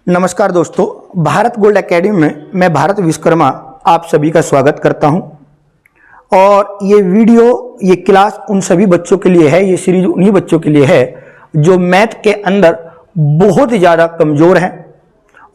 नमस्कार दोस्तों, Bharat gold academy में मैं भारत विश्वकर्मा आप सभी का स्वागत करता हूं। और ये क्लास उन सभी बच्चों के लिए है, ये सीरीज उन्हीं बच्चों के लिए है जो मैथ के अंदर बहुत ही ज़्यादा कमज़ोर हैं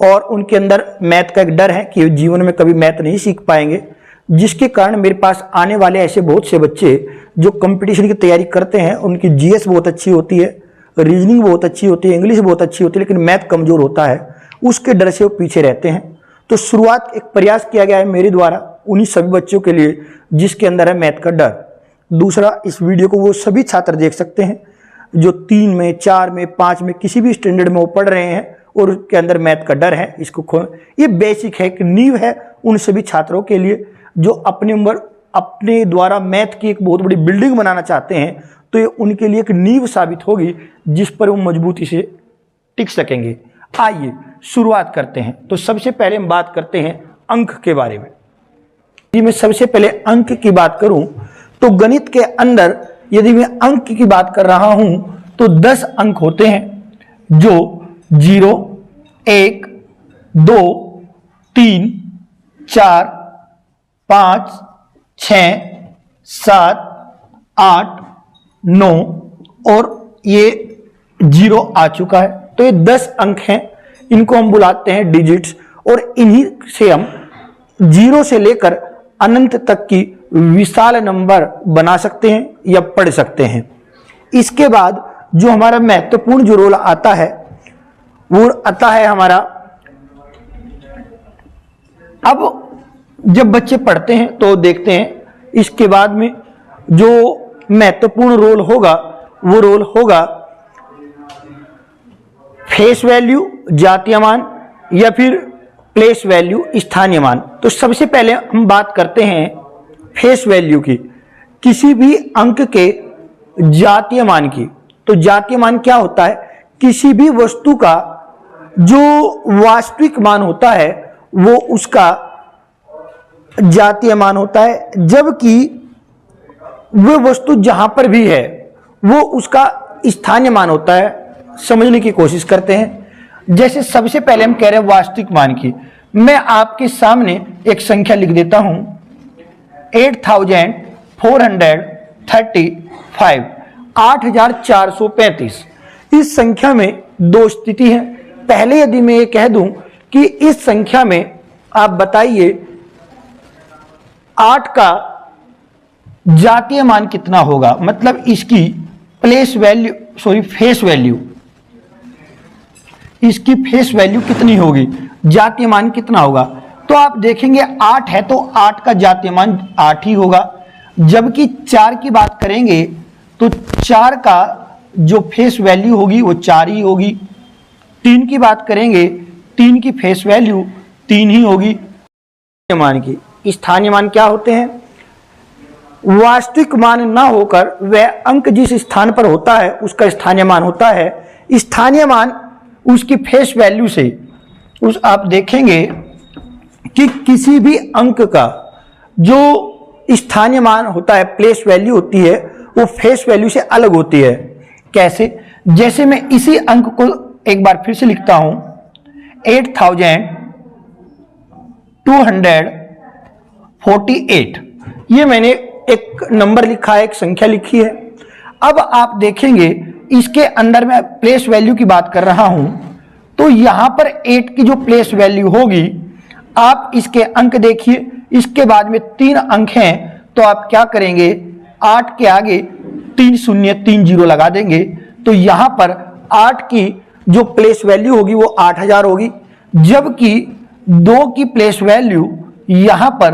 और उनके अंदर मैथ का एक डर है कि जीवन में कभी मैथ नहीं सीख पाएंगे, जिसके कारण मेरे पास आने वाले ऐसे बहुत से बच्चे जो कंपटीशन की तैयारी करते हैं, उनकी जीएस बहुत अच्छी होती है, रीजनिंग बहुत अच्छी होती है, इंग्लिश बहुत अच्छी होती है, लेकिन मैथ कमज़ोर होता है, उसके डर से वो पीछे रहते हैं। तो शुरुआत एक प्रयास किया गया है मेरे द्वारा उन्हीं सभी बच्चों के लिए जिसके अंदर है मैथ का डर। दूसरा, इस वीडियो को वो सभी छात्र देख सकते हैं जो 3 में, 4 में, 5 में किसी भी स्टैंडर्ड में वो पढ़ रहे हैं और उसके अंदर मैथ का डर है। इसको ये बेसिक है, एक नींव है उन सभी छात्रों के लिए जो अपने द्वारा मैथ की एक बहुत बड़ी बिल्डिंग बनाना चाहते हैं। तो ये उनके लिए एक नींव साबित होगी जिस पर वो मजबूती से टिक सकेंगे। आइए शुरुआत करते हैं। तो सबसे पहले हम बात करते हैं अंक के बारे में। यदि मैं सबसे पहले अंक की बात करूं तो गणित के अंदर यदि मैं अंक की बात कर रहा हूं तो 10 अंक होते हैं जो 0, 1, 2, 3, 4, 5, 6, 7, 8, 9 और ये 0 आ चुका है। तो ये 10 अंक हैं, इनको हम बुलाते हैं डिजिट्स और इन्हीं से हम 0 से लेकर अनंत तक की विशाल नंबर बना सकते हैं या पढ़ सकते हैं। इसके बाद जो हमारा महत्वपूर्ण जो रोल आता है वो आता है हमारा, अब जब बच्चे पढ़ते हैं तो देखते हैं इसके बाद में जो महत्वपूर्ण रोल होगा वो रोल होगा फेस वैल्यू जातीय मान या फिर प्लेस वैल्यू स्थानीय मान। तो सबसे पहले हम बात करते हैं फेस वैल्यू की, किसी भी अंक के जातीय मान की। तो जातीय मान क्या होता है? किसी भी वस्तु का जो वास्तविक मान होता है वो उसका जातीय मान होता है, जबकि वह वस्तु जहां पर भी है वो उसका स्थानीय मान होता है। समझने की कोशिश करते हैं। जैसे सबसे पहले हम कह रहे हैं वास्तविक मान की। मैं आपके सामने एक संख्या लिख देता हूं 8435, 8435। इस संख्या में 2 स्थिति है। पहले यदि मैं ये कह दूं कि इस संख्या में आप बताइए 8 का जातीय मान कितना होगा, मतलब इसकी फेस वैल्यू, इसकी फेस वैल्यू कितनी होगी, जातीय मान कितना होगा। तो आप देखेंगे 8 है तो 8 का जातीय मान 8 ही होगा, जबकि 4 की बात करेंगे तो 4 का जो फेस वैल्यू होगी वो 4 ही होगी। 3 की बात करेंगे, 3 की फेस वैल्यू 3 ही होगी। मान की स्थानीय मान क्या होते हैं? वास्तविक मान ना होकर वह अंक जिस स्थान पर होता है उसका स्थानीय मान होता है। स्थानीय मान उसकी फेस वैल्यू से आप देखेंगे कि किसी भी अंक का जो स्थानीय मान होता है, प्लेस वैल्यू होती है, वो फेस वैल्यू से अलग होती है। कैसे? जैसे मैं इसी अंक को एक बार फिर से लिखता हूं 8248। ये मैंने एक नंबर लिखा है, एक संख्या लिखी है। अब आप देखेंगे इसके अंदर मैं प्लेस वैल्यू की बात कर रहा हूं तो यहां पर 8 की जो प्लेस वैल्यू होगी, आप इसके अंक देखिए, इसके बाद में 3 अंक हैं तो आप क्या करेंगे, 8 के आगे 3 शून्य 3 0 लगा देंगे। तो यहां पर 8 की जो प्लेस वैल्यू होगी वो 8000 होगी, जबकि 2 की प्लेस वैल्यू यहां पर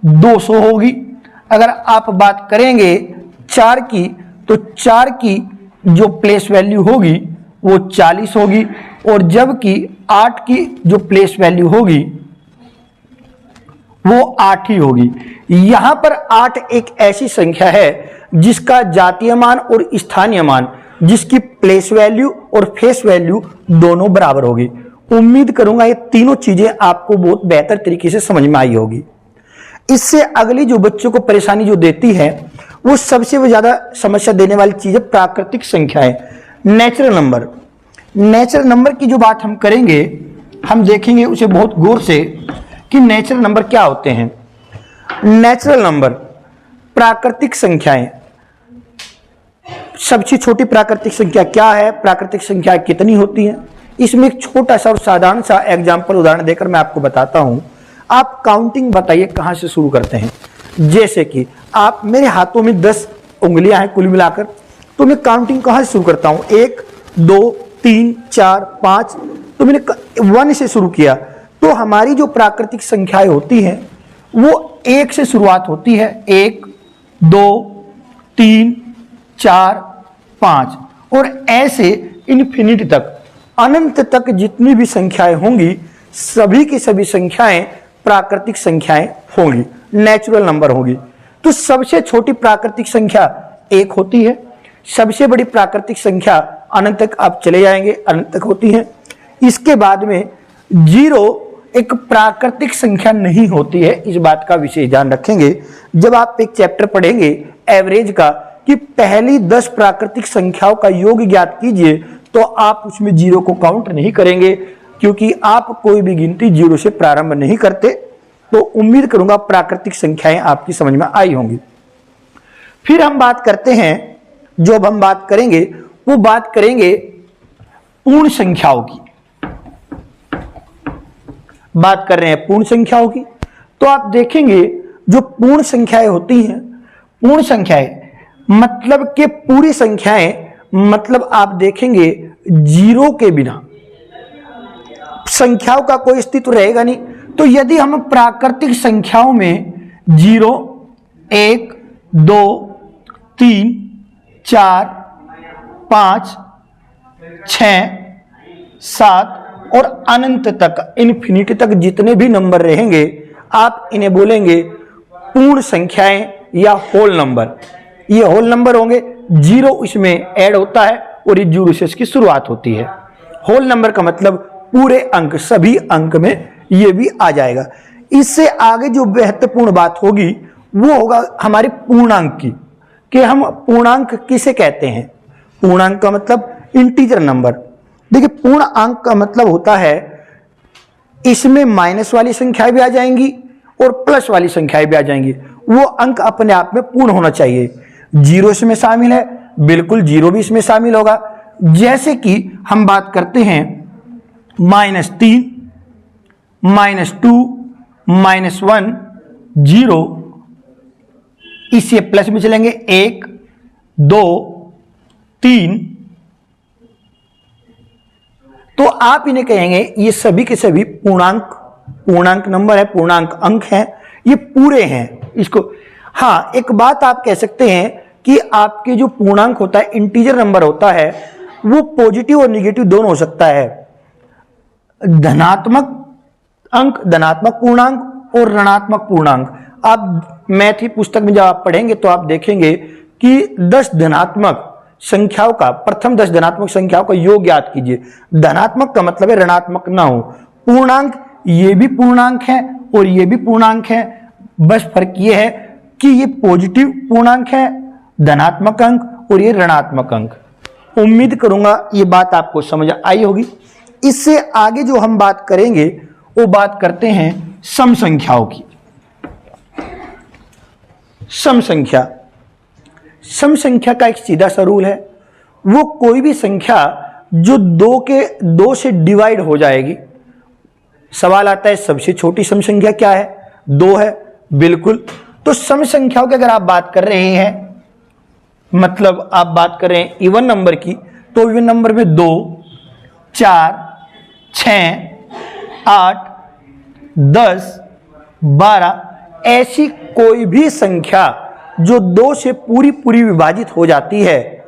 200 होगी। अगर आप बात करेंगे 4 की तो 4 की जो प्लेस वैल्यू होगी वो 40 होगी, और जबकि 8 की जो प्लेस वैल्यू होगी वो 8 ही होगी। यहां पर 8 एक ऐसी संख्या है जिसका जातीय मान और स्थानीय मान, जिसकी प्लेस वैल्यू और फेस वैल्यू दोनों बराबर होगी। उम्मीद करूंगा ये तीनों चीजें आपको बहुत बेहतर तरीके से समझ में आई होगी। इससे अगली जो बच्चों को परेशानी जो देती है वो सबसे ज्यादा समस्या देने वाली चीज है प्राकृतिक संख्याएं, नेचुरल नंबर। नेचुरल नंबर की जो बात हम करेंगे हम देखेंगे उसे बहुत गौर से कि नेचुरल नंबर क्या होते हैं। नेचुरल नंबर प्राकृतिक संख्याएं। सबसे छोटी प्राकृतिक संख्या क्या है, प्राकृतिक संख्या कितनी होती है, इसमें एक छोटा सा और साधारण सा एग्जाम्पल उदाहरण देकर मैं आपको बताता हूं। आप काउंटिंग बताइए कहां से शुरू करते हैं। जैसे कि आप, मेरे हाथों में 10 उंगलियां हैं कुल मिलाकर, तो मैं काउंटिंग कहां से शुरू करता हूं, 1 2 3 4 5, तो मैंने 1 से शुरू किया। तो हमारी जो प्राकृतिक संख्याएं होती हैं वो 1 से शुरुआत होती है, 1 2 3 4 5, और ऐसे इन्फिनिटी तक, अनंत तक जितनी भी संख्याएं होंगी सभी की सभी संख्याएं प्राकृतिक संख्याएं होंगी, नेचुरल नंबर होगी। तो सबसे छोटी प्राकृतिक संख्या 1 होती है, सबसे बड़ी प्राकृतिक संख्या अनंत तक आप चले जाएंगे, अनंत तक होती है। इसके बाद में 0 एक प्राकृतिक संख्या नहीं होती है, इस बात का विशेष ध्यान रखेंगे जब आप एक चैप्टर पढ़ेंगे एवरेज का, कि पहली 10 प्राकृतिक संख्याओं का योग ज्ञात कीजिए, तो आप उसमें 0 को काउंट नहीं करेंगे, क्योंकि आप कोई भी गिनती 0 से प्रारंभ नहीं करते। तो उम्मीद करूंगा प्राकृतिक संख्याएं आपकी समझ में आई होंगी। फिर हम बात करते हैं, जो अब हम बात करेंगे वो बात करेंगे पूर्ण संख्याओं की। बात कर रहे हैं पूर्ण संख्याओं की, तो आप देखेंगे जो पूर्ण संख्याएं होती हैं, पूर्ण संख्याएं मतलब कि पूरी संख्याएं, मतलब आप देखेंगे 0 के बिना संख्याओं का कोई अस्तित्व रहेगा नहीं। तो यदि हम प्राकृतिक संख्याओं में 0 1 2 3 4 5 6 7 और अनंत तक, इन्फिनिटी तक जितने भी नंबर रहेंगे आप इन्हें बोलेंगे पूर्ण संख्याएं या होल नंबर। ये होल नंबर होंगे, 0 इसमें ऐड होता है और ये 0 से इसकी शुरुआत होती है। होल नंबर का मतलब पूरे अंक, सभी अंक में ये भी आ जाएगा। इससे आगे जो महत्वपूर्ण बात होगी वो होगा हमारे पूर्णांक की, कि हम पूर्णांक किसे कहते हैं। पूर्णांक का मतलब इंटीजर नंबर। देखिए पूर्ण अंक का मतलब होता है इसमें माइनस वाली संख्याएं भी आ जाएंगी और प्लस वाली संख्याएं भी आ जाएंगी। वो अंक अपने आप में पूर्ण होना चाहिए। 0 इसमें शामिल है, बिल्कुल 0 भी इसमें शामिल होगा। जैसे कि हम बात करते हैं -3 -2 -1 0, इससे प्लस में चलेंगे 1 2 3, तो आप इन्हें कहेंगे ये सभी के सभी पूर्णांक नंबर है, पूर्णांक अंक हैं, ये पूरे हैं इसको। हाँ, एक बात आप कह सकते हैं कि आपके जो पूर्णांक होता है, इंटीजर नंबर होता है, वो पॉजिटिव और नेगेटिव दोनों हो सकता है। धनात्मक अंक, धनात्मक पूर्णांक और ऋणात्मक पूर्णांक। आप मैथ की पुस्तक में जब आप पढ़ेंगे तो आप देखेंगे कि 10 धनात्मक संख्याओं का, प्रथम 10 धनात्मक संख्याओं का योग ज्ञात कीजिए। धनात्मक का मतलब है ऋणात्मक ना हो। पूर्णांक, ये भी पूर्णांक है और ये भी पूर्णांक है, बस फर्क ये है कि ये पॉजिटिव पूर्णांक है, धनात्मक अंक, और ये ऋणात्मक अंक। उम्मीद करूंगा ये बात आपको समझ आई होगी। इससे आगे जो हम बात करेंगे वो बात करते हैं सम संख्याओं की। सम संख्या, सम संख्या का एक सीधा सा रूल है, वो कोई भी संख्या जो 2 से डिवाइड हो जाएगी। सवाल आता है सबसे छोटी सम संख्या क्या है, 2 है, बिल्कुल। तो सम संख्याओं की अगर आप बात कर रहे हैं, मतलब आप बात कर रहे हैं इवन नंबर की, तो इवन नंबर में 2 4 6 8 10 12, ऐसी कोई भी संख्या जो 2 से पूरी विभाजित हो जाती है,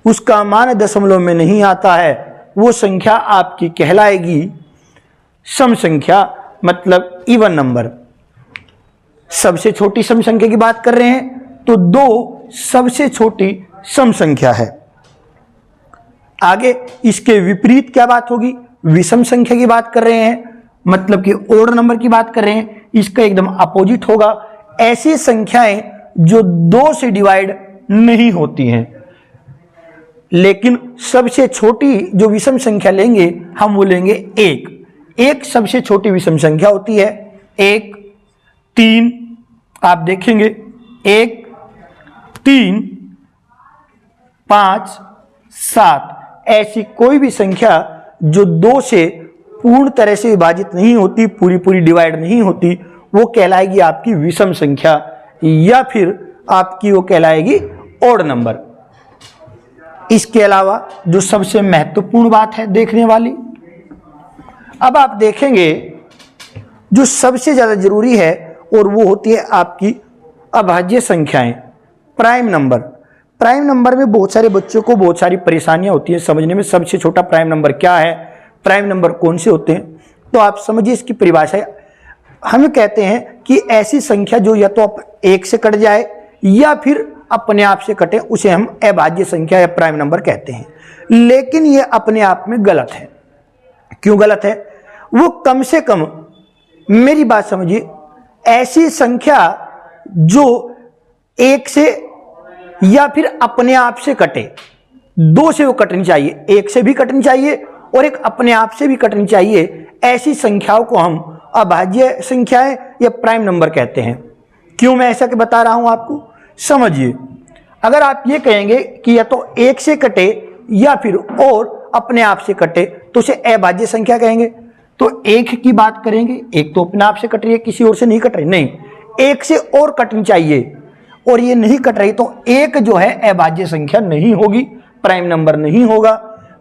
उसका मान दशमलव में नहीं आता है, वो संख्या आपकी कहलाएगी सम संख्या, मतलब इवन नंबर। सबसे छोटी सम संख्या की बात कर रहे हैं तो 2 सबसे छोटी सम संख्या है। आगे इसके विपरीत क्या बात होगी, विषम संख्या की बात कर रहे हैं, मतलब कि ओड नंबर की बात कर रहे हैं, इसका एकदम अपोजिट होगा। ऐसी संख्याएं जो 2 से डिवाइड नहीं होती हैं, लेकिन सबसे छोटी जो विषम संख्या लेंगे हम वो लेंगे 1। एक सबसे छोटी विषम संख्या होती है 1, 3, आप देखेंगे 1, 3, 5, 7, ऐसी कोई भी संख्या जो 2 से पूर्ण तरह से विभाजित नहीं होती, पूरी पूरी डिवाइड नहीं होती, वो कहलाएगी आपकी विषम संख्या, या फिर आपकी वो कहलाएगी ऑड नंबर। इसके अलावा जो सबसे महत्वपूर्ण बात है देखने वाली, अब आप देखेंगे जो सबसे ज्यादा जरूरी है और वो होती है आपकी अभाज्य संख्याएं, प्राइम नंबर। प्राइम नंबर में बहुत सारे बच्चों को बहुत सारी परेशानियां होती हैं समझने में, सबसे छोटा प्राइम नंबर क्या है, प्राइम नंबर कौन से होते हैं। तो आप समझिए इसकी परिभाषा, हम कहते हैं कि ऐसी संख्या जो या तो 1 से कट जाए या फिर अपने आप से कटे, उसे हम अभाज्य संख्या या प्राइम नंबर कहते हैं। लेकिन ये अपने आप में गलत है। क्यों गलत है? वो कम से कम, मेरी बात समझिए, ऐसी संख्या जो 1 से या फिर अपने आप से कटे, 2 से वो कटनी चाहिए, 1 से भी कटनी चाहिए और एक अपने आप से भी कटनी चाहिए, ऐसी संख्याओं को हम अभाज्य संख्याएं या प्राइम नंबर कहते हैं। क्यों मैं ऐसा बता रहा हूं आपको, समझिए। अगर आप ये कहेंगे कि या तो 1 से कटे या फिर और अपने आप से कटे तो उसे अभाज्य संख्या कहेंगे। तो 1 की बात करेंगे, 1 तो अपने आप से कट रही है, किसी और से नहीं कट रही, नहीं, 1 से और कटनी चाहिए और ये नहीं कट रही, तो 1 जो है अभाज्य संख्या नहीं होगी, प्राइम नंबर नहीं होगा।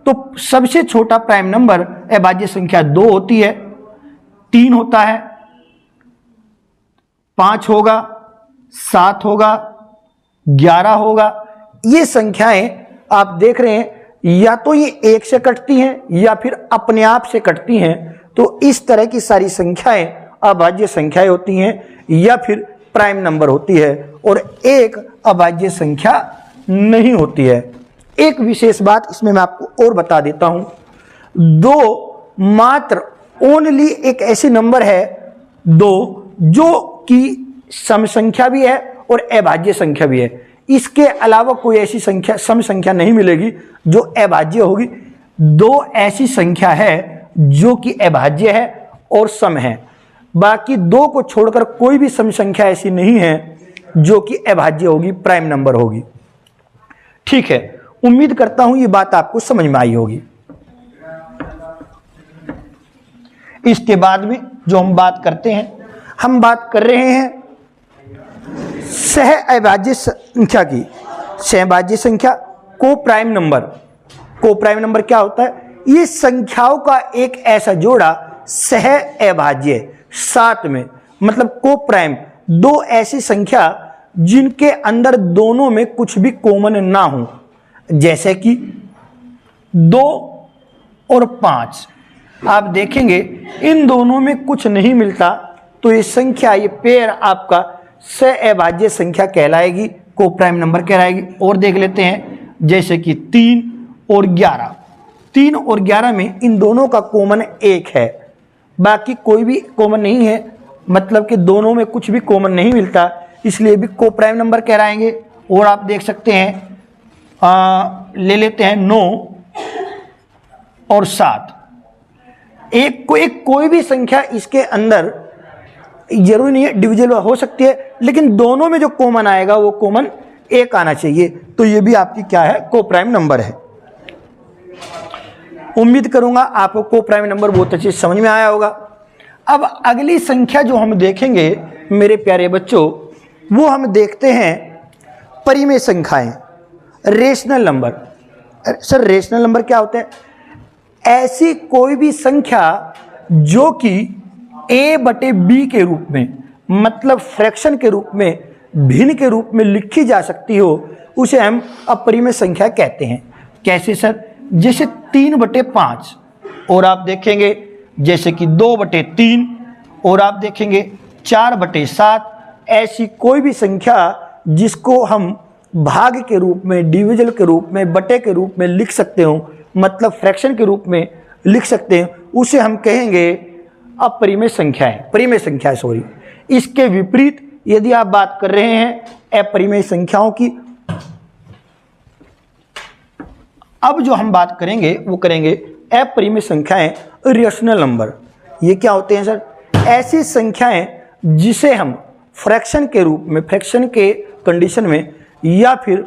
तो सबसे छोटा प्राइम नंबर अभाज्य संख्या 2 होती है, 3 होता है, 5 होगा, 7 होगा, 11 होगा। ये संख्याएं आप देख रहे हैं या तो ये 1 से कटती हैं या फिर अपने आप से कटती हैं। तो इस तरह की सारी संख्याएं अभाज्य संख्याएं होती हैं या फिर प्राइम नंबर होती है, और एक अभाज्य संख्या नहीं होती है। एक विशेष बात इसमें मैं आपको और बता देता हूं, 2 मात्र ओनली एक ऐसे नंबर है 2 जो कि सम संख्या भी है और अभाज्य संख्या भी है। इसके अलावा कोई ऐसी संख्या, सम संख्या नहीं मिलेगी जो अभाज्य होगी। 2 ऐसी संख्या है जो कि अभाज्य है और सम है, बाकी 2 को छोड़कर कोई भी सम संख्या ऐसी नहीं है जो कि अभाज्य होगी, प्राइम नंबर होगी। ठीक है, उम्मीद करता हूं ये बात आपको समझ में आई होगी। इसके बाद में जो हम बात करते हैं, हम बात कर रहे हैं सह अभाज्य संख्या की। सहभाज्य संख्या, को प्राइम नंबर। को प्राइम नंबर क्या होता है? ये संख्याओं का एक ऐसा जोड़ा सह अभाज्य, साथ में, मतलब को प्राइम, 2 ऐसी संख्या जिनके अंदर दोनों में कुछ भी कॉमन ना हो, जैसे कि 2 और 5। आप देखेंगे इन दोनों में कुछ नहीं मिलता, तो ये संख्या, ये पेयर आपका सहअभाज्य संख्या कहलाएगी, को प्राइम नंबर कहलाएगी। और देख लेते हैं, जैसे कि 3 और 11। 3 और 11 में इन दोनों का कॉमन 1 है, बाकी कोई भी कॉमन नहीं है, मतलब कि दोनों में कुछ भी कॉमन नहीं मिलता, इसलिए भी को प्राइम नंबर कहलाएंगे। और आप देख सकते हैं, ले लेते हैं 9 और 7। एक कोई भी संख्या इसके अंदर, जरूरी नहीं है डिविजिबल हो सकती है, लेकिन दोनों में जो कॉमन आएगा वो कॉमन 1 आना चाहिए। तो ये भी आपकी क्या है? को प्राइम नंबर है। उम्मीद करूंगा आपको को प्राइम नंबर बहुत अच्छे से समझ में आया होगा। अब अगली संख्या जो हम देखेंगे मेरे प्यारे बच्चों, वो हम देखते हैं परिमेय संख्याएं, rational number. Sir rational number क्या होता है? ऐसी कोई भी संख्या जो कि a/b के रूप में, मतलब फ्रैक्शन के रूप में, भिन्न के रूप में लिखी जा सकती हो, उसे हम अपरिमेय संख्या कहते हैं। कैसे सर? जैसे 3/5, और आप देखेंगे जैसे कि 2/3, और आप देखेंगे 4/7। ऐसी कोई भी संख्या जिसको हम भाग के रूप में, डिविजन के रूप में, बटे के रूप में लिख सकते हो, मतलब फ्रैक्शन के रूप में लिख सकते हैं, उसे हम कहेंगे अपरिमेय संख्या है, परिमेय संख्या है, सॉरी। इसके विपरीत यदि आप बात कर रहे हैं अपरिमेय संख्याओं की, अब जो हम बात करेंगे वो करेंगे अपरिमेय संख्याएं, रेशनल नंबर। ये क्या होते हैं सर? ऐसी संख्याएं जिसे हम फ्रैक्शन के रूप में, फ्रैक्शन के कंडीशन में या फिर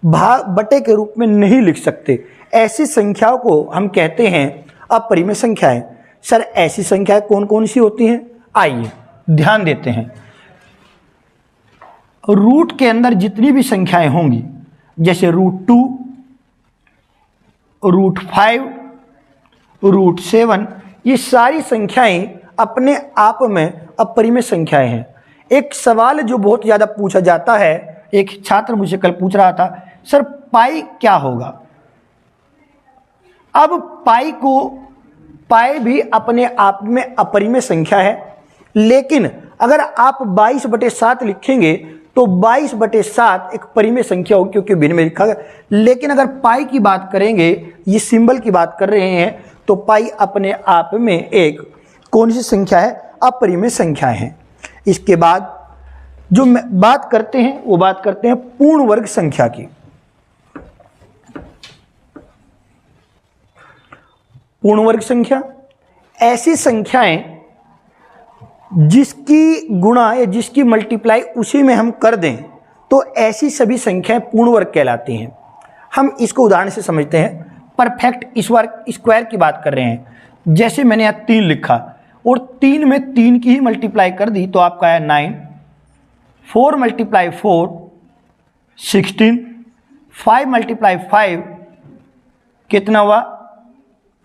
भाग बटे के रूप में नहीं लिख सकते, ऐसी संख्याओं को हम कहते हैं अपरिमेय संख्याएं। सर ऐसी संख्याएं कौन कौन सी होती हैं? आइए ध्यान देते हैं। रूट के अंदर जितनी भी संख्याएं होंगी, जैसे √2, √5, √7, ये सारी संख्याएं अपने आप में अपरिमेय संख्याएं हैं। एक सवाल जो बहुत ज़्यादा पूछा जाता है, एक छात्र मुझे कल पूछ रहा था, सर पाई क्या होगा? अब पाई भी अपने आप में अपरिमेय संख्या है, लेकिन अगर आप 22/7 लिखेंगे तो 22/7 एक परिमेय संख्या होगी क्योंकि भिन्न में लिखा गया। लेकिन अगर पाई की बात करेंगे, ये सिंबल की बात कर रहे हैं, तो पाई अपने आप में एक कौन सी संख्या है? अपरिमेय संख्या है। इसके बाद जो बात करते हैं वो बात करते हैं पूर्ण वर्ग संख्या की। पूर्ण वर्ग संख्या ऐसी संख्याएं जिसकी गुणा या जिसकी मल्टीप्लाई उसी में हम कर दें तो ऐसी सभी संख्याएं पूर्ण वर्ग कहलाती हैं। हम इसको उदाहरण से समझते हैं। परफेक्ट स्क्वायर की बात कर रहे हैं। जैसे मैंने यहाँ 3 लिखा और 3 में 3 की ही मल्टीप्लाई कर दी तो आपका आया 9, 4 × 4 16, 5 × 5 कितना हुआ?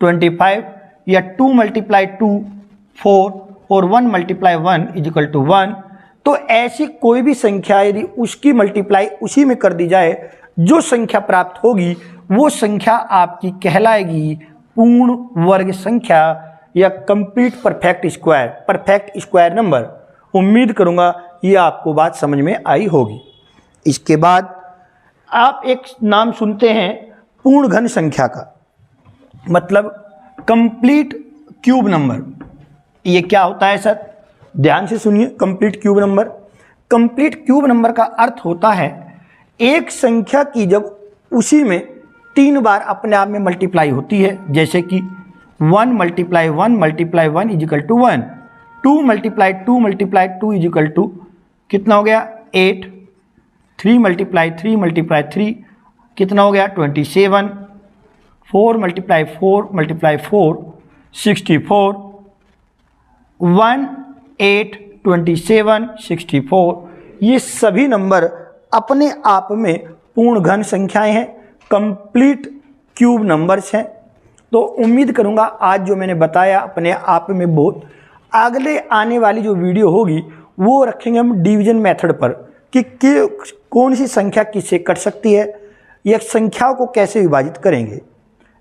25, या 2 × 2 4 और 1 × 1 = 1। तो ऐसी कोई भी संख्या यदि उसकी मल्टीप्लाई उसी में कर दी जाए, जो संख्या प्राप्त होगी वो संख्या आपकी कहलाएगी पूर्ण वर्ग संख्या या कंप्लीट परफेक्ट स्क्वायर नंबर। उम्मीद करूंगा ये आपको बात समझ में आई होगी। इसके बाद आप एक नाम सुनते हैं पूर्ण घन संख्या का, मतलब कंप्लीट क्यूब नंबर। ये क्या होता है सर? ध्यान से सुनिए। Complete cube number, complete cube number का अर्थ होता है एक संख्या की जब उसी में 3 बार अपने आप में मल्टीप्लाई होती है, जैसे कि 1 × 1 × 1 = 1, 2 × 2 × 2 = कितना हो गया? 8, 3 × 3 × 3 कितना हो गया? 27, 4 × 4 × 4 64, 1, 8, 27, 64। ये सभी नंबर अपने आप में पूर्ण घन संख्याएं हैं, कंप्लीट क्यूब नंबर्स हैं। तो उम्मीद करूंगा आज जो मैंने बताया अपने आप में बहुत, अगले आने वाली जो वीडियो होगी वो रखेंगे हम डिवीजन मेथड पर कि कौन सी संख्या किससे कट सकती है या संख्याओं को कैसे विभाजित करेंगे।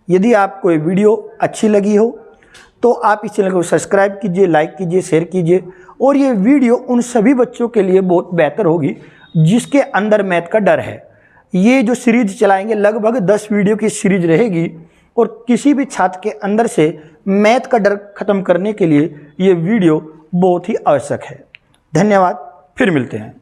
यदि आपको ये वीडियो अच्छी लगी हो तो आप इस चैनल को सब्सक्राइब कीजिए, लाइक कीजिए, शेयर कीजिए। और ये वीडियो उन सभी बच्चों के लिए बहुत बेहतर होगी जिसके अंदर मैथ का डर है। ये जो सीरीज चलाएंगे लगभग 10 वीडियो की सीरीज रहेगी और किसी भी छात्र के अंदर से मैथ का डर खत्म करने के लिए ये वीडियो बहुत ही आवश्यक है। धन्यवाद, फिर मिलते हैं।